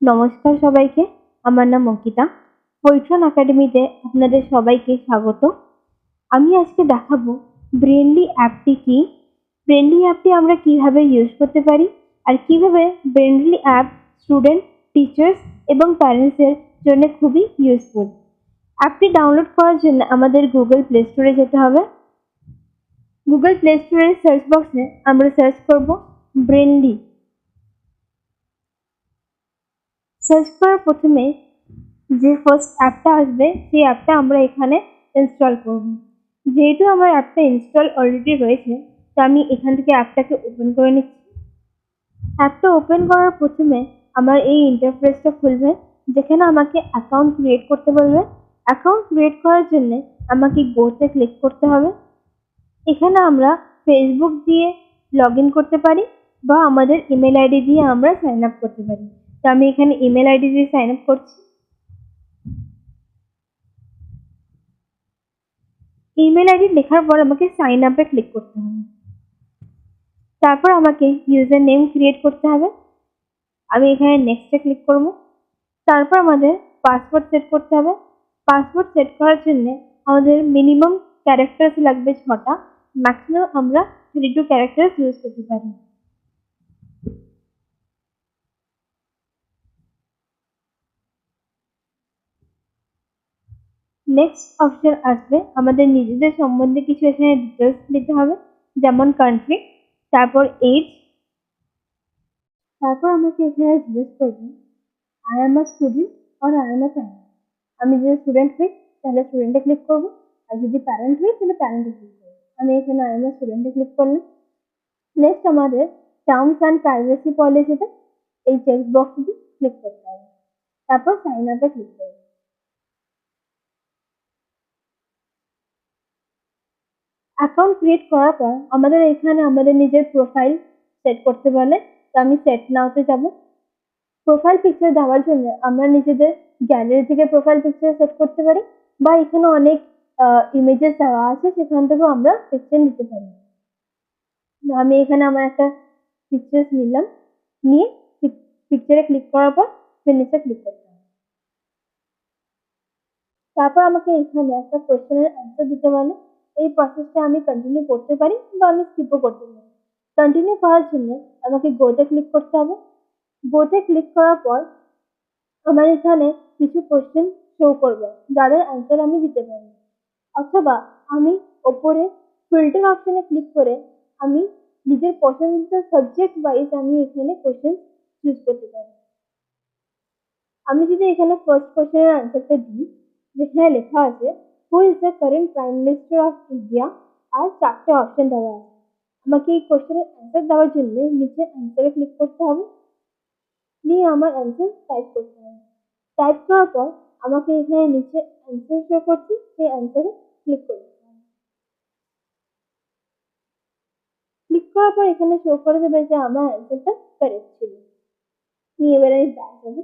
নমস্কার সবাইকে। আমার নাম অঙ্কিতা। পৈঠন একাডেমিতে আপনাদের সবাইকে স্বাগত। আমি আজকে দেখাবো ব্রেনলি অ্যাপটি কি, ব্রেনলি অ্যাপটি আমরা কিভাবে ইউজ করতে পারি, আর কিভাবে ব্রেনলি অ্যাপ স্টুডেন্ট, টিচার্স এবং প্যারেন্টসের জন্য খুবই ইউজফুল। অ্যাপটি ডাউনলোড করার জন্য আমাদের গুগল প্লে স্টোরে যেতে হবে। গুগল প্লে স্টোরের সার্চ বক্সে আমরা সার্চ করব ব্রেনলি। সার্চ করার প্রথমে যে ফার্স্ট অ্যাপটা আসবে সেই অ্যাপটা আমরা এখানে ইনস্টল করব। যেহেতু আমার অ্যাপটা ইনস্টল অলরেডি রয়েছে, তো আমি এখান থেকে অ্যাপটাকে ওপেন করে নিচ্ছি। অ্যাপটা ওপেন করার প্রথমে আমার এই ইন্টারফেসটা খুলবে, যেখানে আমাকে অ্যাকাউন্ট ক্রিয়েট করতে বলবে। অ্যাকাউন্ট ক্রিয়েট করার জন্য আমাকে গোতে ক্লিক করতে হবে। এখানে আমরা ফেসবুক দিয়ে লগ ইন করতে পারি বা আমাদের ইমেল আইডি দিয়ে আমরা সাইন আপ করতে পারি। তো আমি এখানে ইমেল আইডি দিয়ে সাইন আপ করছি। ইমেল আইডি লেখার পর আমাকে সাইন আপে ক্লিক করতে হবে। তারপর আমাকে ইউজার নেম ক্রিয়েট করতে হবে। আমি এখানে নেক্সটে ক্লিক করব। তারপর আমাদের পাসওয়ার্ড সেট করতে হবে। পাসওয়ার্ড সেট করার জন্য আমাদের মিনিমাম ক্যারেক্টার্স লাগবে 6টা, ম্যাক্সিমাম আমরা 32 ক্যারেক্টার্স ইউজ করতে পারি। নেক্সট অপশন আসবে, আমাদের নিজেদের সম্বন্ধে কিছু এখানে ডিটেলস দিতে হবে, যেমন কান্ট্রি, তারপর এজ। তারপর আমাকে এখানে জিজ্ঞেস করবে আই এম আ স্টুডেন্ট আর আই এম আ প্যারেন্ট। আমি যদি স্টুডেন্ট হই তাহলে স্টুডেন্টে ক্লিক করব, আর যদি প্যারেন্ট হই তাহলে প্যারেন্টে ক্লিক করব। আমি এখানে আই এম আ স্টুডেন্টে ক্লিক করলাম। নেক্সট আমাদের টার্মস অ্যান্ড প্রাইভেসি পলিসিতে এই চেক বক্সটি ক্লিক করতে হবে। তারপর সাইন আপে ক্লিক করব। অ্যাকাউন্ট ক্রিয়েট করার পর আমাদের এখানে আমাদের নিজের প্রোফাইল সেট করতে বলে। তো আমি সেট নাওতে যাব। প্রোফাইল পিকচার দেওয়ার জন্য আমরা নিজেদের গ্যালারি থেকে প্রোফাইল পিকচার সেট করতে পারি, বা এখানে অনেক ইমেজেস দেওয়া আছে, সেখান থেকেও আমরা পিকচার নিতে পারি। আমি এখানে আমার একটা পিকচার্স নিলাম, নিয়ে পিকচারে ক্লিক করার পর ফিনিশে ক্লিক করতে হবে। তারপর আমাকে এখানে একটা কোশ্চেনের অ্যান্সার দিতে বলে। এই প্রসেসটা আমি কন্টিনিউ করতে পারি বা আমি স্কিপও করতে পারি। কন্টিনিউ করার জন্য আমাকে গোতে ক্লিক করতে হবে। গোতে ক্লিক করার পর আমার এখানে কিছু কোশ্চেন শো করবে, যাদের অ্যান্সার আমি দিতে পারি। অথবা আমি ওপরে ফিল্টার অপশনে ক্লিক করে আমি নিজের পছন্দের সাবজেক্ট ওয়াইজ আমি এখানে কোশ্চেন চুজ করতে পারি। আমি যদি এখানে ফার্স্ট কোশ্চেনের অ্যান্সারটা দিই, যেখানে লেখা আছে who is the current prime minister of India, আর 4টে অপশন দেওয়া আছে। আমাকে এই কোশ্চেনের অ্যান্সার দেওয়ার জন্য নিচে অ্যান্সারে ক্লিক করতে হবে, নিয়ে আমার অ্যান্সার টাইপ করতে হবে। টাইপ করার পর আমাকে এখানে নিচে অ্যান্সার শো করছে, সেই অ্যান্সারে ক্লিক করতে হবে। ক্লিক করার পর এখানে শো করে দেবে যে আমার অ্যান্সারটা কারেক্ট ছিল। নিয়ে এবার আমি ব্যাক যাবো।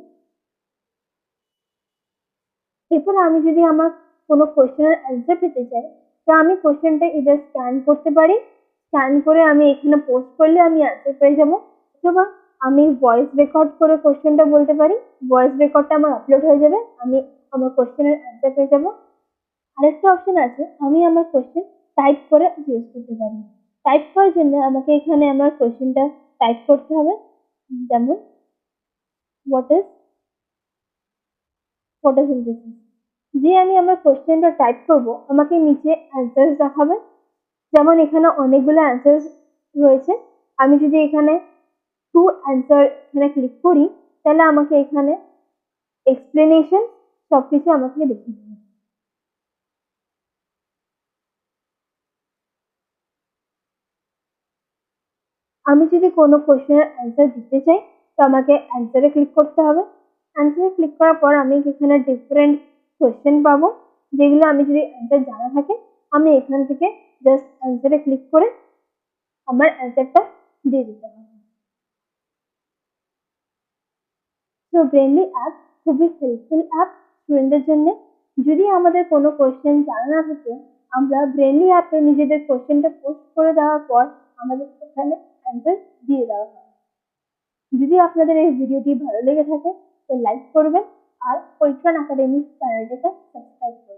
এরপর আমি যদি আমার কোনো কোশ্চেনের অ্যান্সার পেতে চাই, তো আমি কোশ্চেনটা ইদার স্ক্যান করতে পারি। স্ক্যান করে আমি এখানে পোস্ট করলে আমি অ্যান্সার পেয়ে যাবো। অথবা আমি ভয়েস রেকর্ড করে কোশ্চেনটা বলতে পারি। ভয়েস রেকর্ডটা আমার আপলোড হয়ে যাবে, আমি আমার কোশ্চেনের অ্যান্সার পেয়ে যাবো। আরেকটা অপশন আছে, আমি আমার কোশ্চেন টাইপ করে ইউজ করতে পারি। টাইপ করার জন্য আমাকে এখানে আমার কোশ্চেনটা টাইপ করতে হবে, যেমন হোয়াট ইজ ফটোসিনথেসিস। যে আমি আমার কোশ্চেনটা টাইপ করব, আমাকে নিচে অ্যান্সার দেখাবে। যেমন এখানে অনেকগুলো অ্যান্সার রয়েছে। আমি যদি এখানে টু অ্যান্সার এখানে ক্লিক করি, তাহলে আমাকে এখানে এক্সপ্লেনেশন সবকিছু আমাকে দেখিয়ে দেবে। আমি যদি কোনো কোশ্চেনের অ্যান্সার দিতে চাই, তো আমাকে অ্যান্সারে ক্লিক করতে হবে। অ্যান্সারে ক্লিক করার পর আমি এখানে ডিফারেন্ট কোশ্চেন পাবো, যেগুলো আমি যদি অ্যান্সার জানা থাকে আমি এখান থেকে জাস্ট অ্যান্সারে ক্লিক করে আমার অ্যান্সারটা দিয়ে দিতে হবে। তো ব্রেনলি অ্যাপ খুবই হেল্পফুল অ্যাপ স্টুডেন্টদের জন্য। যদি আমাদের কোনো কোশ্চেন জানা না থাকে, আমরা ব্রেনলি অ্যাপে নিজেদের কোশ্চেনটা পোস্ট করে দেওয়ার পর আমাদের সেখানে অ্যান্সার দিয়ে দেওয়া হয়। যদি আপনাদের এই ভিডিওটি ভালো লেগে থাকে, তো লাইক করবেন আর পৈঠন একাডেমি চ্যানেলটাকে সাবস্ক্রাইব করবেন।